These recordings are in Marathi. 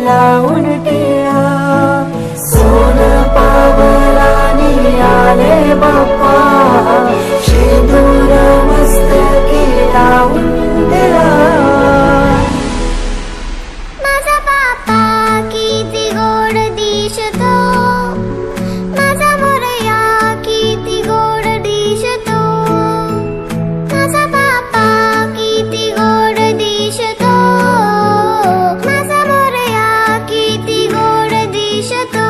लावून टिळा सोन पावलाने आले बाप्पा शेंदूर मस्तकी लावून दिला माझा बाप्पा किती गोड दिसतो माझा मोरया किती गोड दिसतो माझा बाप्पा किती गोड दिसतो माझा मोरया किती गोड दिसतो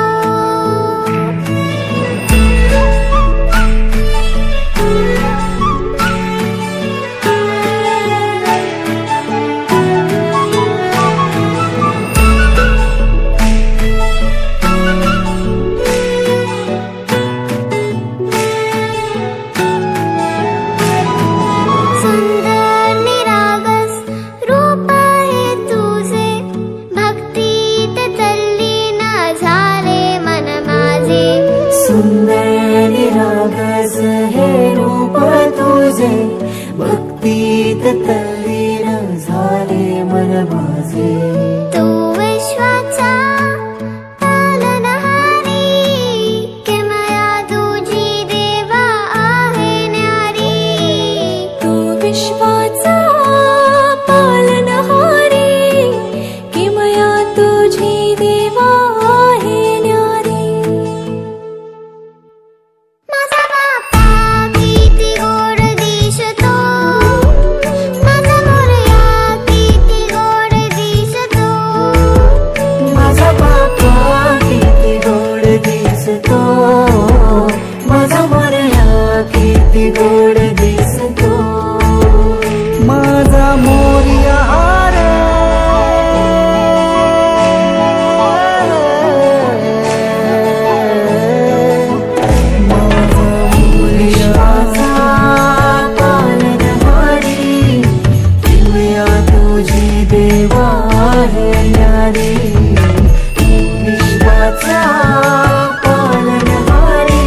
सुंदर निरागस रूप आहे तुझे भक्तीत तल्लीन झाले मन माझे सुंदर निरागस हे रूप तुझे भक्तीत तल्लीन झाले मन माझे तू विश्वाचा पालनहारी किमया तुझी देवा आहे न्यारी तू विश्वाचा पालनहारी किमया तुझी देवा आहे न्यारी माझा बाप्पा किती गोड दिसतो माझा मोरया किती गोड दिसतो माझा बाप्पा किती गोड दिसतो माझा मोरया किती गोड दिसतो माझा मोरया रे माझा मोरयाचा पालनहारी किमया तुझी देवा आहे न्यारी विश्वाचा पालनहारी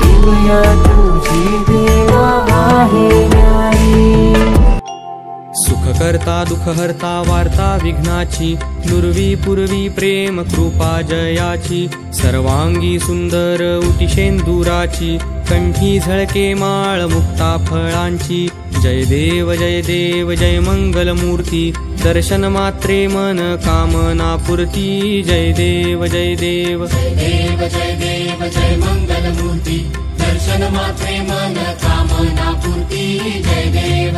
किमया तुझी देवा आहे न्यारी सुख करता दुःख हरता वार्ता विघ्नाची दुर्वी पूर्वी प्रेम कृपा जयाची सर्वांगी सुंदर उटी शेंदुराची कंठी झळके माळ मुक्ता फळांची जय देव जय मंगल मूर्ती दर्शन मात्रे मन कामना पूर्ती जय देव जय देव जय मंगल मूर्ती दर्शन मात्रे मन कामना पूर्ती जय देव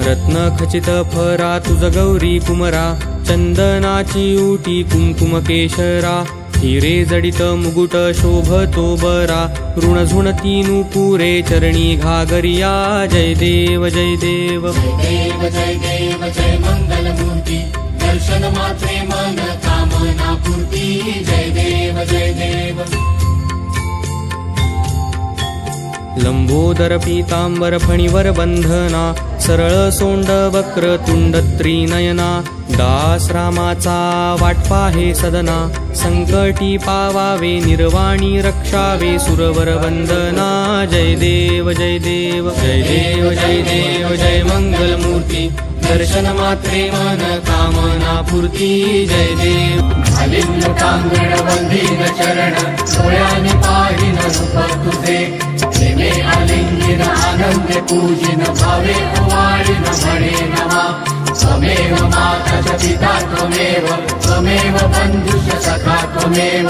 रत्न खचित फरा तुझ गौरी कुमरा चंदनाची उटी कुंकुम केशरा हिरे जडित मुकुट शोभतो बरा ऋण झुणती नुपुरे चरणी घागरिया जय देव जय देव जय मंगल मूर्ती दर्शन मात्रे मन कामना पूर्ती जय देव लंबोदर पीतांबर फणीवर बंधना सरळ सोंड वक्र तुंड त्रिनयना दास रामाचा वाटपा हे सदना संकटी पावावे निर्वाणी रक्षावे सुरवर वंदना जय देव जय मंगल मूर्ती दर्शन मात्रे मन कामना पूर्ती जय देव आलिंग कांगण वंदीन चरण डोळ्याने पाहिन रूप तुझे प्रेमे आलिंगिन आनंदे पूजिन भावे ओवाळीन म्हणे नमा त्वमेव माता च पिता त्वमेव बंधुश्च सखा त्वमेव